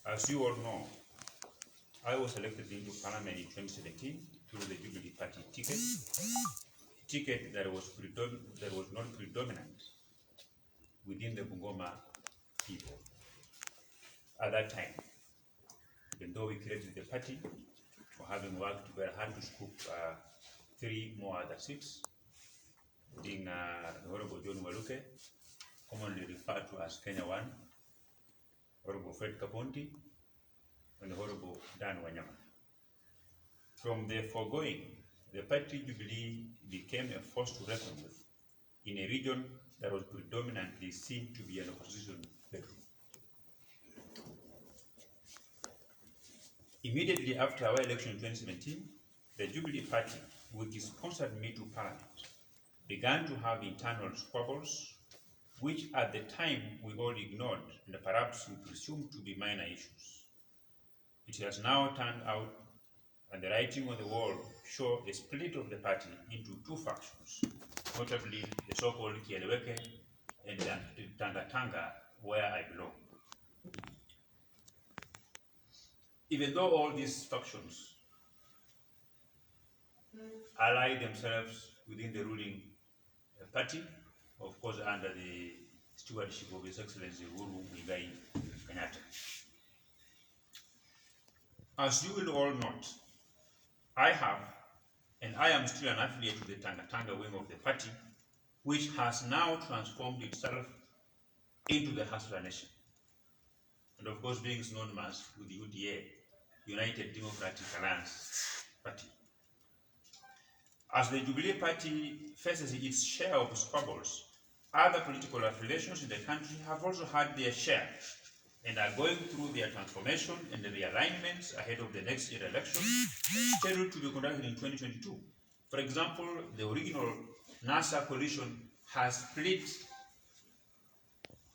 As you all know, I was elected into Parliament in 2017 through the Jubilee Party ticket that was not predominant within the Bungoma people at that time. Even though we created the party, for having worked very hard to scoop 3 more other seats, being the Honorable John Waluke, commonly referred to as Kenya 1, Honorable Fred Kaponti, and the Honorable Dan Wanyama. From the foregoing, the party Jubilee became a force to reckon with in a region that was predominantly seen to be an opposition bedroom. Immediately after our election in 2017, the Jubilee Party, which sponsored me to Parliament, began to have internal squabbles, which at the time we all ignored and perhaps we presumed to be minor issues. It has now turned out, and the writing on the wall show a split of the party into 2 factions, notably the so-called Kieleweke and Tangatanga, where I belong. Even though all these factions ally themselves within the ruling party, of course under the stewardship of His Excellency Uhuru Muigai Kenyatta. As you will all note, I am still an affiliate to the Tangatanga wing of the party, which has now transformed itself into the Hustler Nation, and of course being known as with the UDA, United Democratic Alliance Party. As the Jubilee Party faces its share of squabbles, other political affiliations in the country have also had their share and are going through their transformation and realignments ahead of the next year election, scheduled to be conducted in 2022. For example, the original NASA coalition has split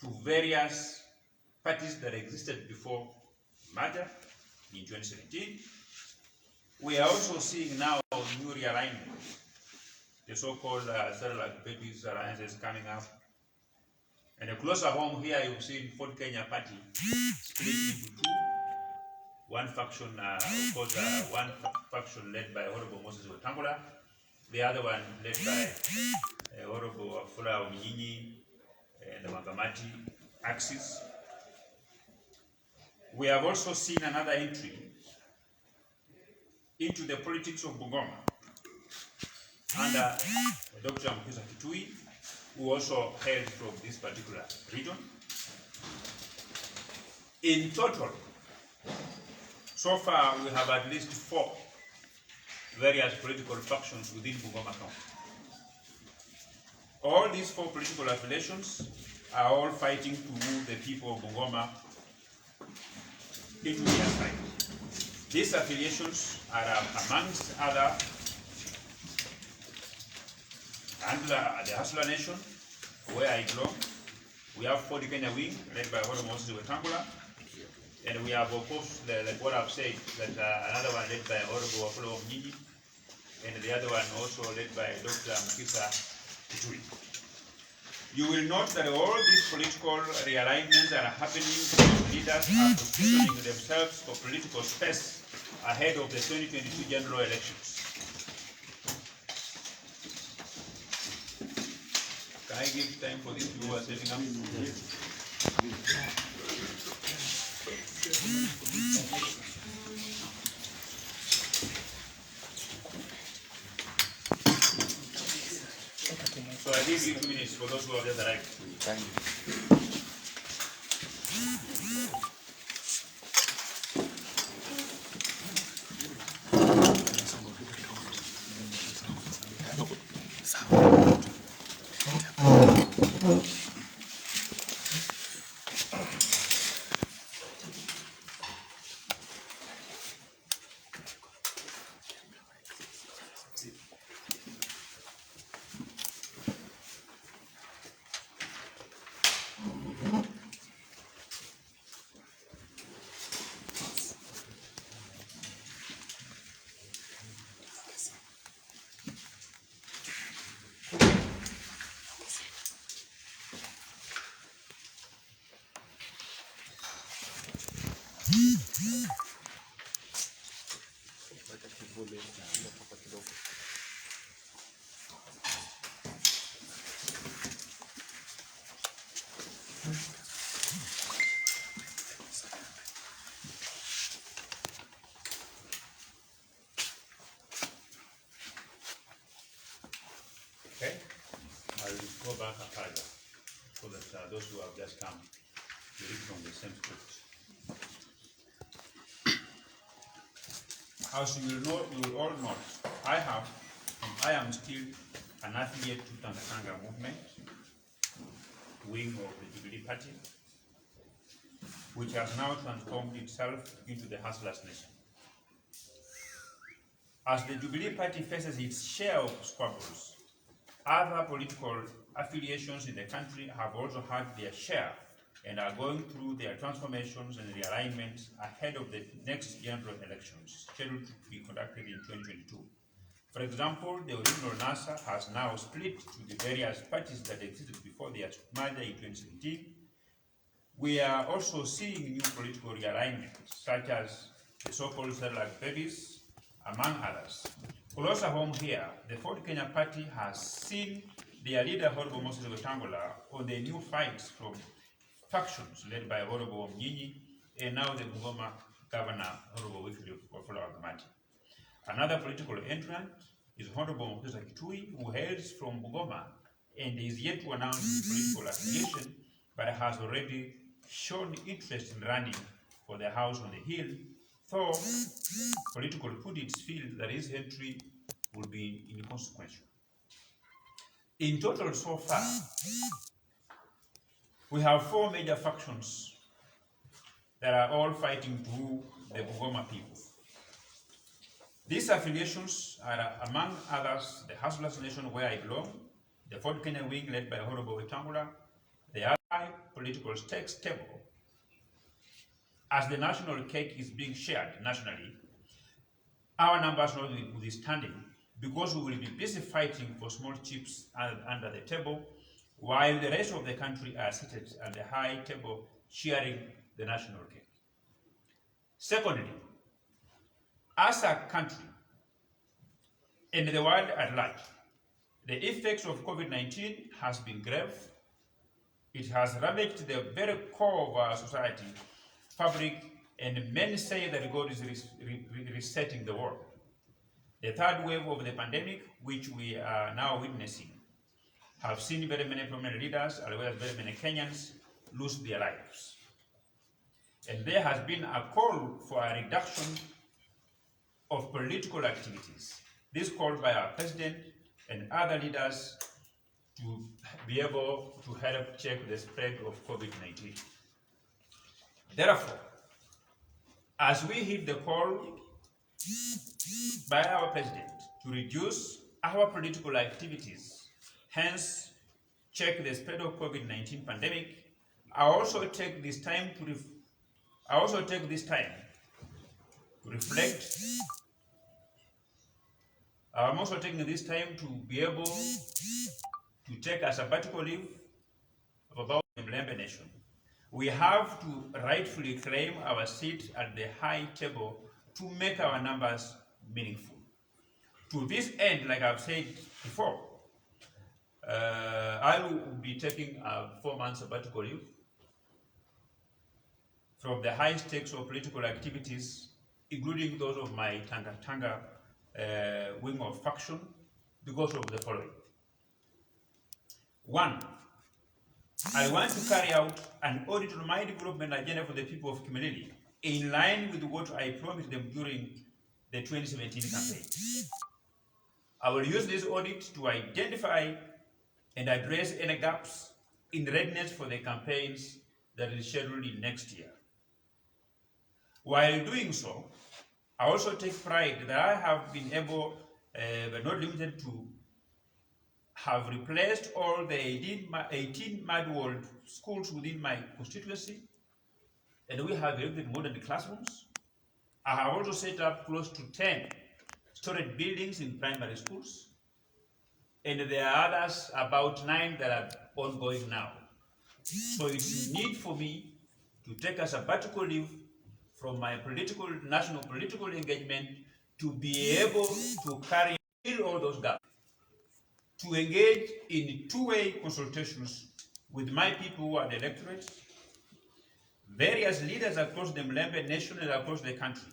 to various parties that existed before merger in 2017. We are also seeing now new realignment, the so-called satellite babies alliances coming up. And a closer home here, you've seen Ford Kenya Party split into 2. One faction, one faction led by Honorable Mudavadi Wetangula, the other one led by Honorable Afula Ominyinyi and the Magamati axis. We have also seen another entry into the politics of Bungoma under Dr. Mukisa Kitui, who also hails from this particular region. In total, so far we have at least 4 various political factions within Bungoma County. All these 4 political affiliations are all fighting to move the people of Bungoma into their side. These affiliations are amongst other the Hustler Nation, where I belong. We have Ford Kenya wing, led by Honorable Mudavadi Wetangula, and we have, of course, like what I've said, that another one led by Honorable Afula Ominyinyi, and the other one also led by Dr. Mukisa Kitui. You will note that all these political realignments are happening because leaders are positioning themselves for political space ahead of the 2022 general elections. Can I give time for these people who are setting up? So I give you 2 minutes for those who have just arrived. Thank you. Okay, I'll go back a paragraph so that those who have just come to read from the same script. As you will all know, I am still an affiliate to Tangatanga movement, wing of the Jubilee Party, which has now transformed itself into the Hustlers Nation. As the Jubilee Party faces its share of squabbles, other political affiliations in the country have also had their share and are going through their transformations and realignments ahead of the next general elections scheduled to be conducted in 2022. For example, the original NASA has now split to the various parties that existed before their merger in 2017. We are also seeing new political realignments, such as the so-called satellite babies, among others. Closer home here, the Ford Kenya Party has seen their leader, Honorable Mudavadi Wetangula, on the new fights from factions led by Honorable Mnyinyi and now the Bungoma Governor, Honorable Wafula Wagamati. Another political entrant is Honorable Musalia, who hails from Bungoma and is yet to announce his political affiliation, but has already shown interest in running for the House on the Hill, though political pundits feel that his entry will be inconsequential. In total, so far, we have 4 major factions that are all fighting to rule the Bungoma people. These affiliations are, among others, the Hustlers Nation, where I belong, the Ford Kenya wing led by Honorable Wetangula, the other political stakes table. As the national cake is being shared nationally, our numbers not withstanding, because we will be busy fighting for small chips under the table, while the rest of the country are seated at the high table sharing the national cake. Secondly, as a country and the world at large, the effects of COVID-19 has been grave. It has ravaged the very core of our society fabric, and many say that God is resetting the world. The third wave of the pandemic, which we are now witnessing, have seen very many prominent leaders, as well as very many Kenyans, lose their lives. And there has been a call for a reduction of political activities. This call by our president and other leaders to be able to help check the spread of COVID-19. Therefore, as we heed the call by our president to reduce our political activities, hence check the spread of COVID-19 pandemic, I also take this time to reflect. I'm also taking this time to be able to take a sabbatical leave of about the Mlembe nation. We have to rightfully claim our seat at the high table to make our numbers meaningful. To this end, like I've said before, I will be taking a 4-month sabbatical leave from the high stakes of political activities, including those of my Tangatanga wing of faction, because of the following. 1, I want to carry out an audit on my development agenda for the people of Kimilili, in line with what I promised them during the 2017 campaign. I will use this audit to identify and address any gaps in readiness for the campaigns that is scheduled in next year. While doing so, I also take pride that I have been able, but not limited to, have replaced all the 18 mud-walled schools within my constituency, and we have erected modern classrooms. I have also set up close to 10 storage buildings in primary schools, and there are others, about 9, that are ongoing now. So it's need for me to take a sabbatical leave from my national political engagement to be able to fill all those gaps, to engage in two-way consultations with my people who are the electorate, various leaders across the Mlembe nation and across the country,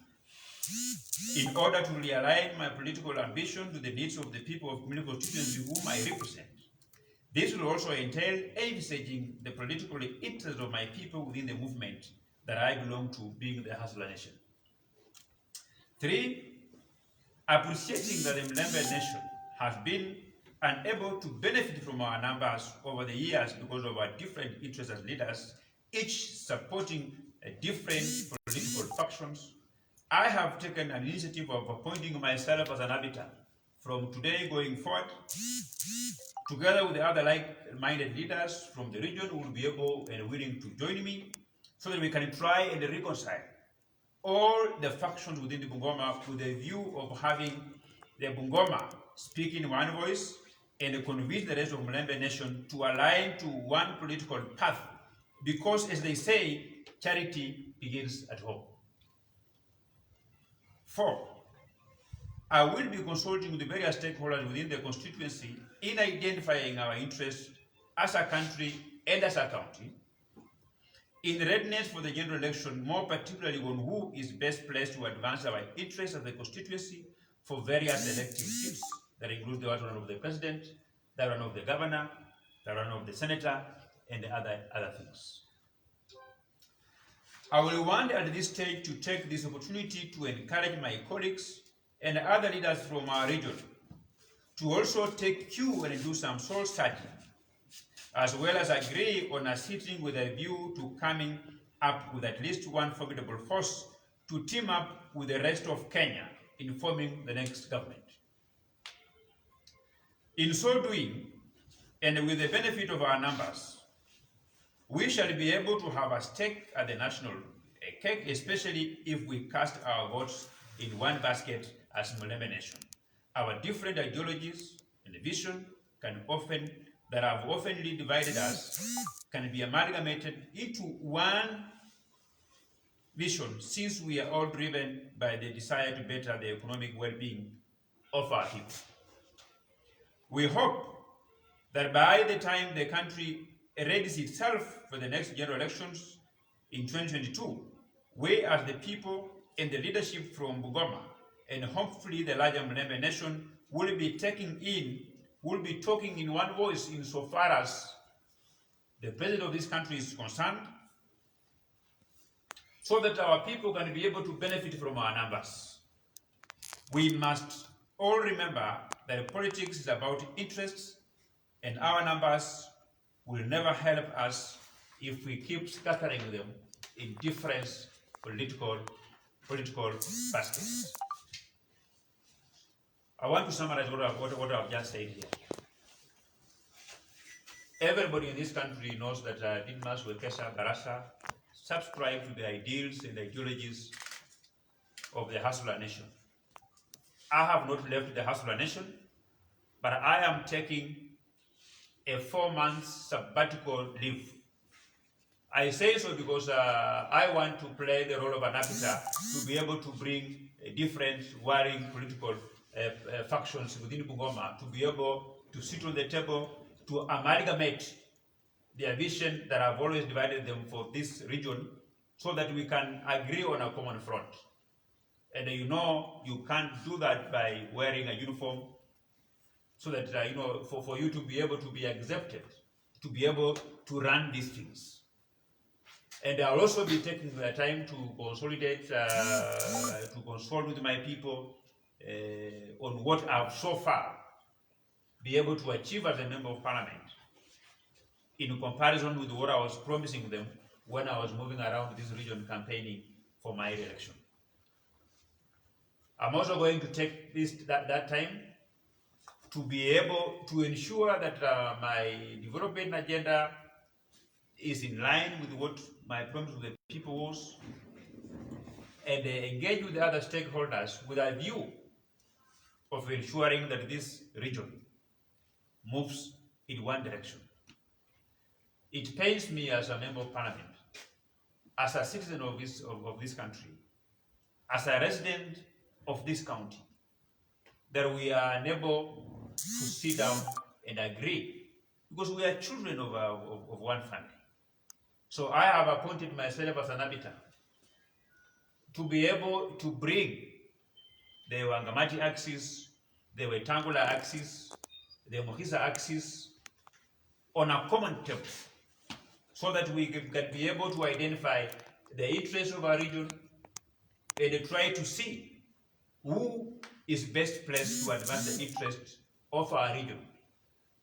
in order to realign my political ambition to the needs of the people of Kimilili constituency whom I represent. This will also entail envisaging the political interests of my people within the movement that I belong to, being the Hustler Nation. 3, appreciating that the Mlembe nation has been unable to benefit from our numbers over the years because of our different interests as leaders, each supporting different political factions. I have taken an initiative of appointing myself as an arbiter from today going forward, together with the other like-minded leaders from the region who will be able and willing to join me, so that we can try and reconcile all the factions within the Bungoma with a view of having the Bungoma speak in one voice and convince the rest of Mlembe nation to align to one political path, because, as they say, charity begins at home. 4, I will be consulting with the various stakeholders within the constituency in identifying our interests as a country and as a county, in readiness for the general election, more particularly on who is best placed to advance our interests as the constituency for various elective seats that includes the one of the president, the one of the governor, the one of the senator, and the other things. I will want at this stage to take this opportunity to encourage my colleagues and other leaders from our region to also take cue and do some soul searching, as well as agree on a sitting with a view to coming up with at least one formidable force to team up with the rest of Kenya in forming the next government. In so doing, and with the benefit of our numbers, we shall be able to have a stake at the national cake, especially if we cast our votes in one basket as Mlembe nation. Our different ideologies and vision that have oftenly divided us can be amalgamated into one vision, since we are all driven by the desire to better the economic well-being of our people. We hope that by the time the country readies itself for the next general elections in 2022, we as the people and the leadership from Bungoma, and hopefully the larger Mlembe nation, will be talking in one voice insofar as the president of this country is concerned, so that our people can be able to benefit from our numbers. We must all remember that politics is about interests, and our numbers will never help us if we keep scattering them in different political baskets. I want to summarize what I've just said here. Everybody in this country knows that Didmas Barasa subscribe to the ideals and ideologies of the Hustler Nation. I have not left the Hustler Nation, but I am taking a 4-month sabbatical leave. I say so because I want to play the role of an arbiter to be able to bring different warring political factions within Bungoma to be able to sit on the table to amalgamate their vision that have always divided them for this region, so that we can agree on a common front. And you can't do that by wearing a uniform, so that for you to be able to be accepted, to be able to run these things. And I'll also be taking the time to consolidate, to consult with my people on what I've so far been able to achieve as a member of parliament, in comparison with what I was promising them when I was moving around this region campaigning for my re-election. I'm also going to take that time to be able to ensure that my development agenda is in line with what my promise to the people was, and engage with the other stakeholders with a view of ensuring that this region moves in one direction. It pains me as a member of parliament, as a citizen of this country, as a resident of this county, that we are unable to sit down and agree, because we are children of one family. So I have appointed myself as an arbiter to be able to bring the Wangamati axis, the Wetangula axis, the Muhisa axis on a common table, so that we can be able to identify the interests of our region and try to see who is best placed to advance the interests of our region,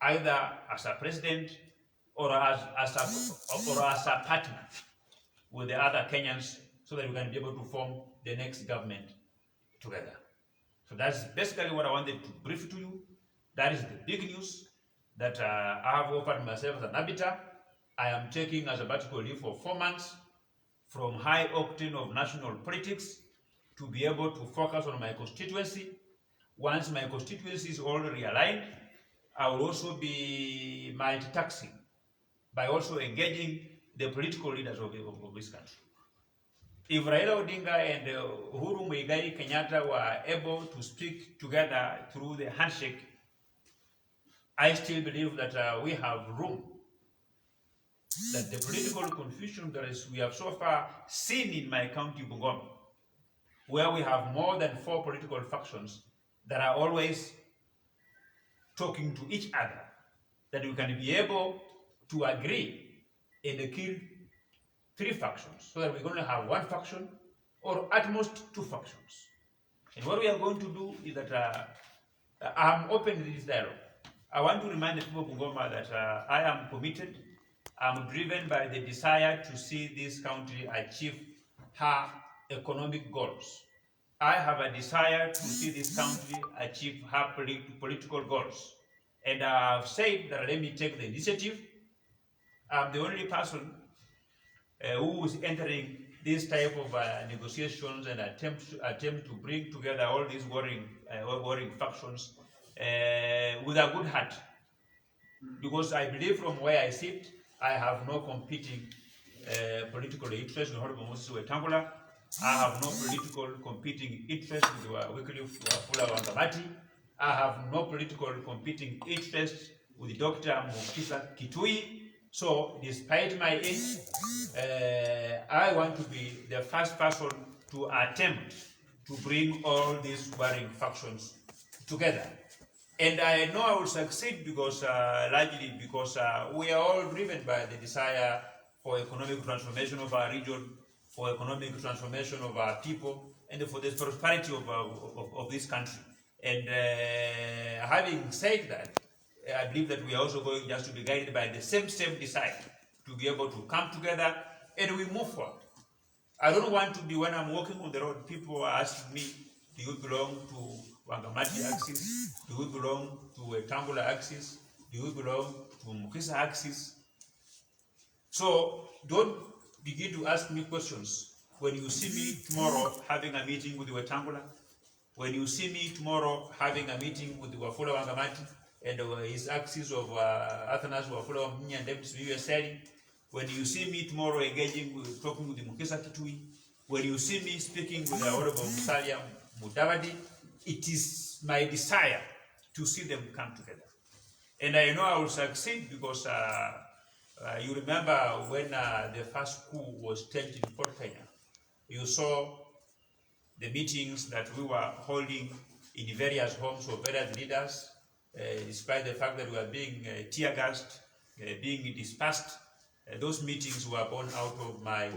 either as a president or as a partner with the other Kenyans, so that we can be able to form the next government together. So that's basically what I wanted to brief to you. That is the big news, that I have offered myself as an arbiter. I am taking a sabbatical leave for 4 months from high octane of national politics to be able to focus on my constituency. Once my constituency is all realigned, I will also be multitasking by also engaging the political leaders of this country. If Raila Odinga and Uhuru Muigai Kenyatta were able to speak together through the handshake, I still believe that we have room, that the political confusion that we have so far seen in my county, Bungoma, where we have more than 4 political factions that are always talking to each other, that we can be able to agree and kill 3 factions, so that we're going to have 1 faction or at most 2 factions. And what we are going to do is that I'm open to this dialogue. I want to remind the people of Bungoma that I am committed. I'm driven by the desire to see this country achieve her economic goals. I have a desire to see this country achieve her political goals. And I've said that let me take the initiative. I'm the only person who is entering this type of negotiations and attempt to bring together all these warring factions with a good heart. Because I believe from where I sit, I have no competing political interest in Honorable Moses Wetangula. I have no political competing interest with Wycliffe Wafula Wangamati. I have no political competing interest with Dr. Mukisa Kitui. So, despite my age, I want to be the first person to attempt to bring all these warring factions together. And I know I will succeed because, largely because we are all driven by the desire for economic transformation of our region, for economic transformation of our people, and for the prosperity of this country. And having said that, I believe that we are also going just to be guided by the same desire to be able to come together and we move forward. I don't want to be, when I'm walking on the road, people are asking me, do you belong to Wangamati axis? Do you belong to Wetangula axis? Do you belong to Mukisa axis? So don't begin to ask me questions when you see me tomorrow having a meeting with Wetangula, when you see me tomorrow having a meeting with Wafula Wangamati and his axis of Athanas Wafula Mnya and Didmus Barasa, when you see me tomorrow talking with the Mukisa Kitui, when you see me speaking with the Honorable Musalia Mudavadi, it is my desire to see them come together. And I know I will succeed because you remember when the first coup was staged in Port Kenya, you saw the meetings that we were holding in various homes of various leaders, despite the fact that we were being tear gassed, being dispersed. Those meetings were born out of my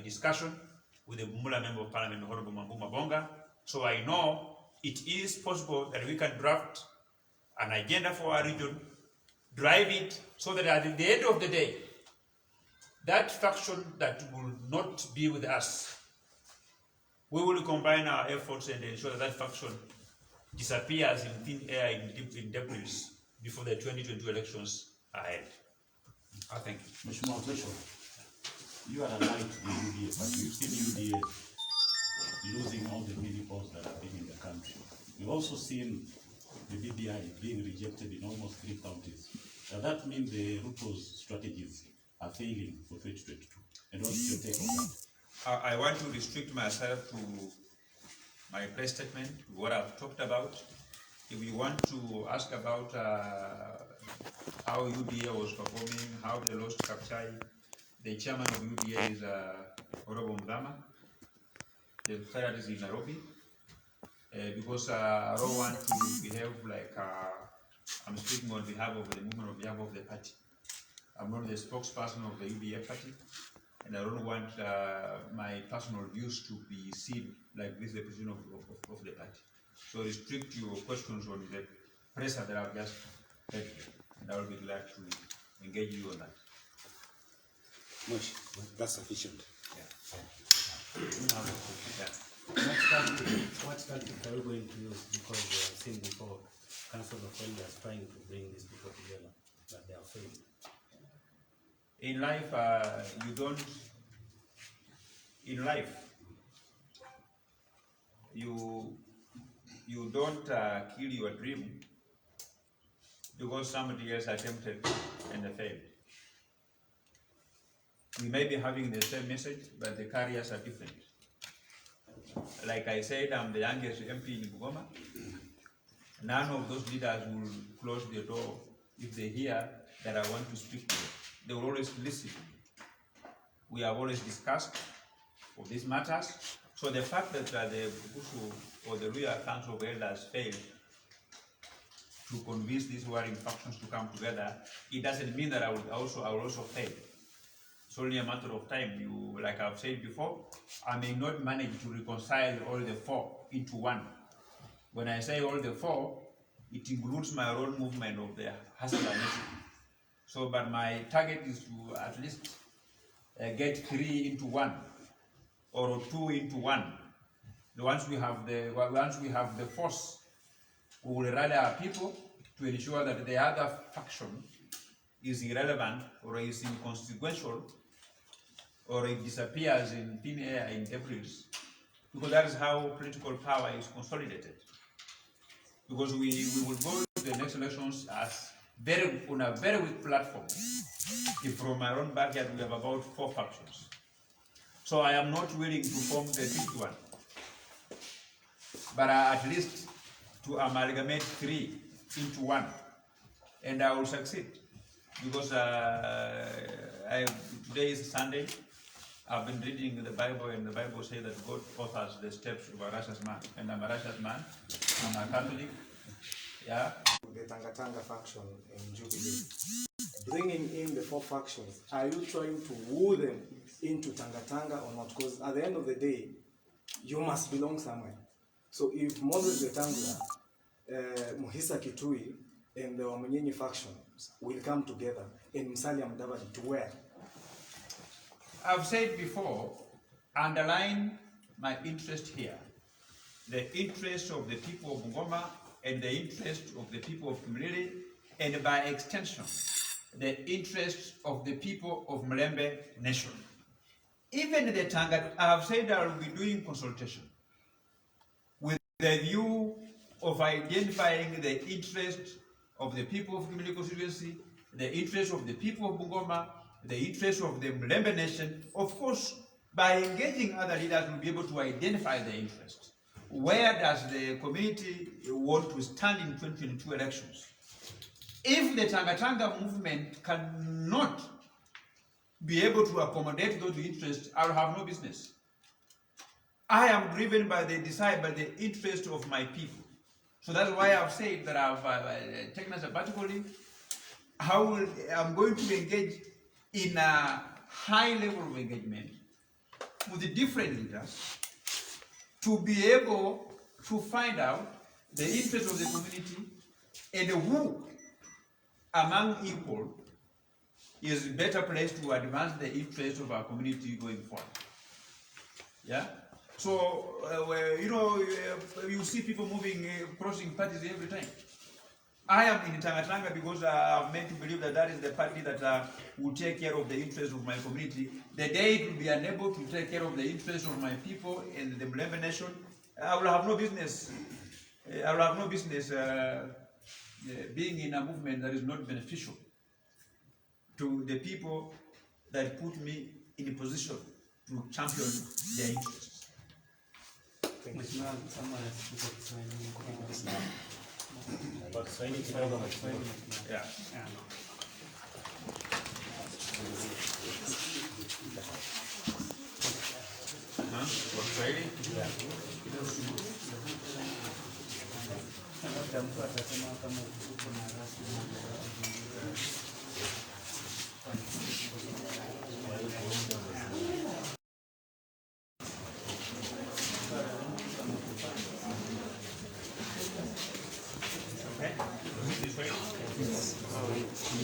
discussion with the Bumula Member of Parliament, Honorable Mambuma Bonga. So I know it is possible that we can draft an agenda for our region, drive it, so that at the end of the day, that faction that will not be with us, we will combine our efforts and ensure that that faction disappears in thin air in debris before the 2022 elections are held. I thank you. Mheshimiwa Official, you are aligned to the UDA, but you've seen UDA losing all the mini polls that have been in the country. You've also seen the BBI being rejected in almost 3 counties. Does that mean the Ruto's strategies are failing for 2022? And what's your take on that? I want to restrict myself to my press statement, what I've talked about. If you want to ask about how UDA was performing, how they lost Kapchai, the chairman of UDA is Honorable Mudavadi. The secretary is in Nairobi. Because I don't want to behave like I'm speaking on behalf of the movement, on behalf of the party. I'm not the spokesperson of the UDA party, and I don't want my personal views to be seen like this, the position of the party. So restrict your questions on the press that I've just read, and I will be glad to engage you on that. Much. That's sufficient. Yeah. What tactic are we going to use? Because we have seen before, Council of Elders trying to bring these people together, but they are failing. In life, you don't kill your dream because somebody else attempted and they failed. We may be having the same message, but the carriers are different. Like I said, I'm the youngest MP in Bungoma. None of those leaders will close the door if they hear that I want to speak to them. They will always listen. We have always discussed of these matters. So the fact that the Bushu or the Luhya Council of Elders failed to convince these warring factions to come together, it doesn't mean that I will also fail. It's only a matter of time. Like I've said before, I may not manage to reconcile all the four into one. When I say all the four, it includes my own movement of the Hustler Nation. So, but my target is to at least get 3 into 1 or 2 into 1. Once we have the force, we will rally our people to ensure that the other faction is irrelevant or is inconsequential or it disappears in thin air in April, because that is how political power is consolidated. Because we will go to the next elections as on a very weak platform. If from my own backyard we have about 4 factions. So I am not willing to form the 5th one, but at least to amalgamate 3 into 1, and I will succeed. Because today is Sunday, I've been reading the Bible, and the Bible says that God authors the steps of a righteous man, and I'm a righteous man. I'm a Catholic. Yeah. The Tangatanga faction in Jubilee, bringing in the 4 factions, are you trying to woo them into Tangatanga or not? Because at the end of the day, you must belong somewhere. So if Moses Wetangula, Muhisa Kitui, and the Wamunyenyi faction will come together in Musalia Mudavadi, to where? I've said before, underline my interest here. The interest of the people of Bungoma and the interest of the people of Kimilili, and by extension, the interest of the people of Mulembe Nation. Even the Tangat, I have said I will be doing consultation with the view of identifying the interest of the people of Kimilili constituency, the interest of the people of Bungoma, the interest of the Mulembe Nation. Of course, by engaging other leaders, we'll be able to identify the interest. Where does the community want to stand in 2022 elections? If the Tangatanga movement cannot be able to accommodate those interests, I will have no business. I am driven by the interest of my people. So that's why I've said that I've taken a sabbatical leave. I'm going to engage in a high level of engagement with the different leaders to be able to find out the interest of the community and who among equal is better placed to advance the interest of our community going forward. Yeah? So, you see people moving, crossing parties every time. I am in Tangatanga because I'm meant to believe that that is the party that will take care of the interests of my community. The day it will be unable to take care of the interests of my people and the Mulembe Nation, I will have no business. Being in a movement that is not beneficial to the people that put me in a position to champion their interests. Yeah.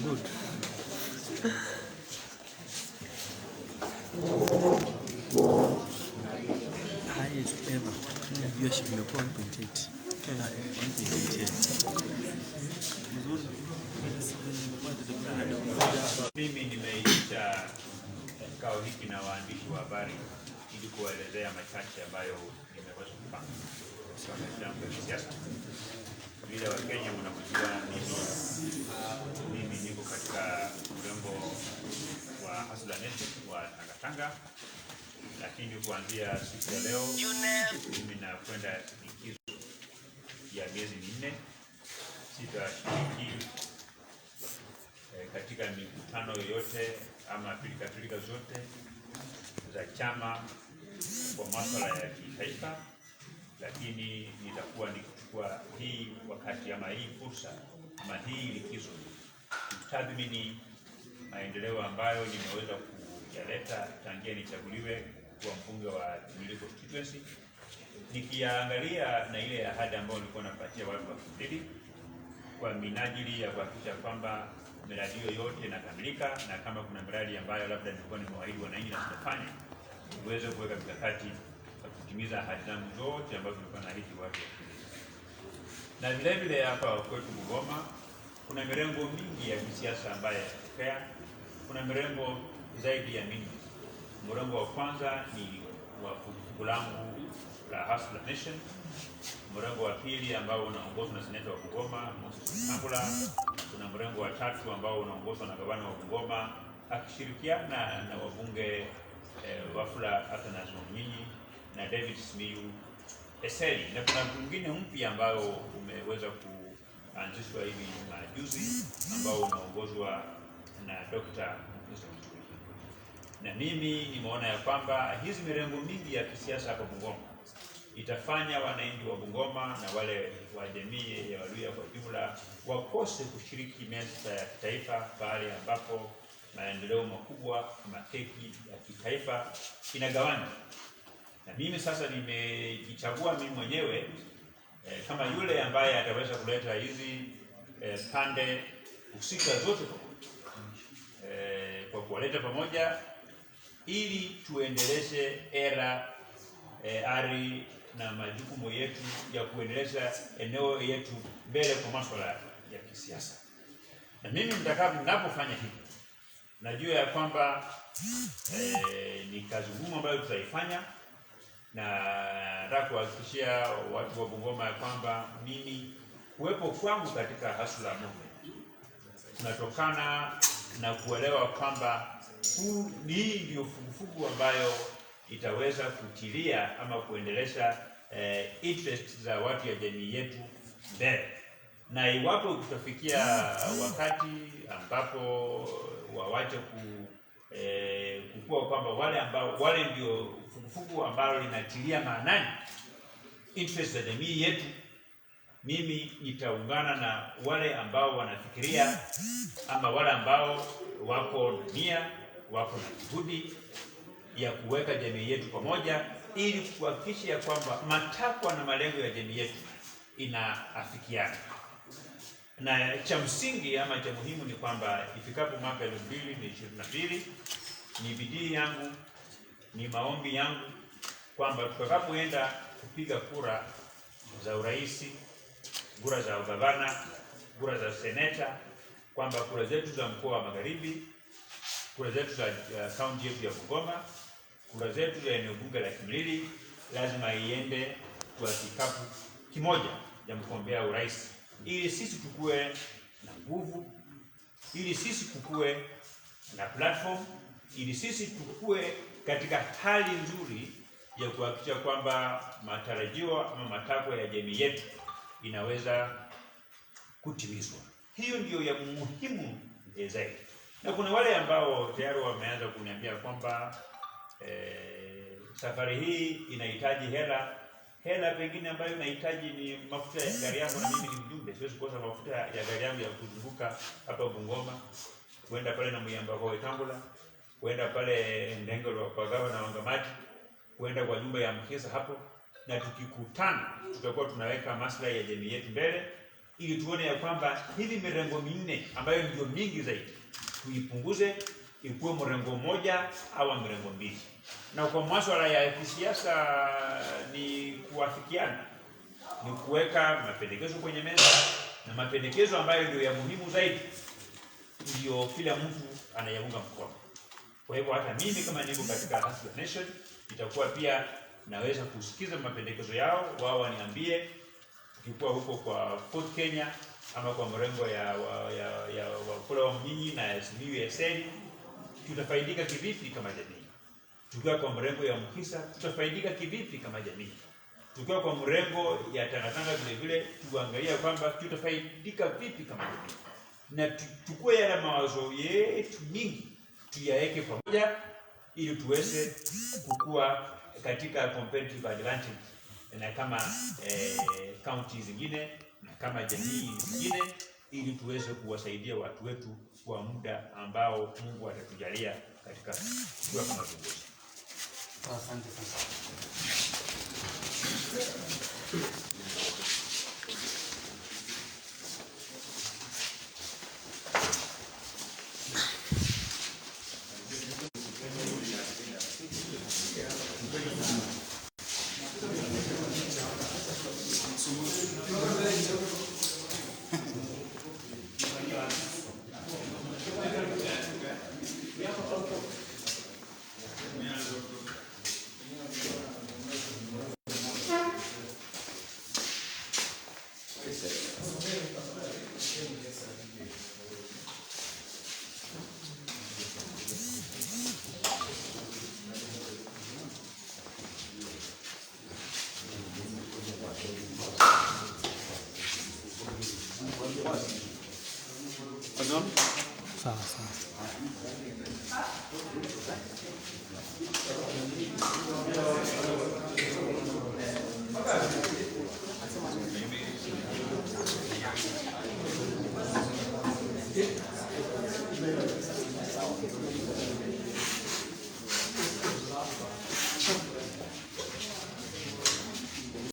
Good. Highest ever. Viewership imekuwa 1.8. 1.8. Mimi nimeisha kikao hiki na waandishi wa habari ili kuwaelezea machache ambayo nimeweza kupanga kwa maisha yangu ya kisiasa. Vile Wakenya mnavyojua, mimi niko katika mrengo wa Hustler Nation wa Tangatanga, lakini kuanzia siku ya leo mimi nakwenda likizo ya miezi minne. Sitashiriki katika mikutano yoyote ama pilika zote za chama kwa masuala ya kitaifa, lakini nitakuwa nikichukua hii wakati ama hii fursa ama hii likizo kutathmini maendeleo ambayo nimeweza kuyaleta tangia nichaguliwe kuwa mbunge wa Kimilili constituency, nikiangalia na ile ahadi ambayo nilikuwa napatia watu wa Kimilili kwa minajili ya kuhakikisha kwamba miradi yote inakamilika, na kama kuna miradi ambayo labda nilikuwa nimewaahidi wananchi na sitafanya, niweze kuweka mikakati ya kutimiza ahadi zangu zote ambazo nilikuwa naahidi watu. Na vile vile hapa kwetu Bungoma kuna mirengo mingi ya kisiasa ambayo yanatokea. Kuna mirengo zaidi ya mingi. Mrengo wa kwanza ni wa vuguvugu langu la Hustler Nation. Mrengo wa pili ambao unaongozwa na seneta wa Bungoma Wetangula. Kuna mrengo wa tatu ambao unaongozwa na gavana wa Bungoma akishirikiana na wabunge Wafula Athanas Wanyinyi na David Simiyu Eseli, na kuna mwingine mpya ambao umeweza kuanzishwa hivi majuzi ambao unaongozwa na Dr. Na mimi nimeona ya kwamba hizi mirengo mingi ya kisiasa hapa Bungoma itafanya wananchi wa Bungoma na wale wa jamii ya Luhya kwa jumla wakose kushiriki meza ya kitaifa pale ambapo maendeleo makubwa kama keki ya kitaifa inagawanywa. Na mimi sasa nimejichagua mimi mwenyewe kama yule ambaye ataweza kuleta hizi pande husika zote kwa kuwaleta pamoja ili tuendeleze ari na majukumu yetu ya kuendeleza eneo yetu mbele kwa masuala ya kisiasa. Na mimi ninapofanya hivi, najua ya kwamba ni kazi ngumu ambayo tutaifanya, na nataka kuhakikishia watu wa Bungoma ya kwamba mimi kuwepo kwangu katika Hustler Movement kunatokana na kuelewa kwamba hii ndio fugufugu ambayo itaweza kutilia ama kuendeleza interest za watu ya jamii yetu mbele. Na iwapo tutafikia wakati ambapo wawache kukua kwamba wale ndio fugufugu ambao linatilia maanani interest za jamii yetu, mimi nitaungana na wale ambao wanafikiria ama wale ambao wako nia, wako na juhudi ya kuweka jamii yetu pamoja ili kuhakikisha kwamba matakwa na malengo ya jamii yetu inaafikiana. Na cha msingi ama cha muhimu ni kwamba ifikapo mwaka 2022 ni bidii yangu, ni maombi yangu kwamba tutakapoenda kupiga kura za urais, kura za gavana, kura za seneta, kwamba kura zetu za mkoa wa Magharibi, kura zetu za kaunti yetu ya Bungoma, kura zetu za eneo bunge la Kimilili lazima iende kwa kikapu kimoja ya mgombea urais, ili sisi tukue na nguvu, ili sisi tukue na platform, ili sisi tukue katika hali nzuri ya kuhakikisha kwamba matarajio ama matakwa ya jamii yetu inaweza kutimizwa. Hiyo ndio ya muhimu zaidi. Na kuna wale ambao tayari wameanza kuniambia kwamba safari hii inahitaji hela pengine ambayo inahitaji ni mafuta ya gari yangu, na mimi ni mjumbe, siwezi kukosa mafuta ya gari yangu ya kuzunguka hapa Bungoma, kwenda pale na Mudavadi Wetangula, kwenda pale Ndengelo kwa gavana wa Ngamati, kwenda kwa nyumba ya Mkesa hapo, na tukikutana tutakuwa tunaweka maslahi ya jamii yetu mbele, ili tuone ya kwamba hivi mirengo minne ambayo ndio mingi zaidi tuipunguze, ikuwe mrengo mmoja au mirengo mbili. Na kwa masuala ya kisiasa ni kuafikiana, ni kuweka mapendekezo kwenye meza, na mapendekezo ambayo ndio ya muhimu zaidi ndio kila mtu anayaunga mkono. Kwa hivyo hata mimi kama niko katika House of Nation itakuwa pia naweza kusikiza mapendekezo yao, wao waniambie tukikuwa huko kwa Fort Kenya ama kwa mrengo ya wakula wa Mnyinyi na SMU tutafaidika kivipi kama jamii. Tukiwa kwa mrengo ya Mkisa tutafaidika kivipi kama jamii. Tukiwa kwa mrengo ya Tangatanga vile vile tuangalia kwamba tutafaidika vipi kama jamii. Na tukue yale mawazo yetu mingi tuyaweke pamoja ili tuweze kukua katika competitive advantage na kama county zingine na kama jamii zingine, ili tuweze kuwasaidia watu wetu kwa muda ambao Mungu atatujalia katika kuwa kama viongozi. Asante sana.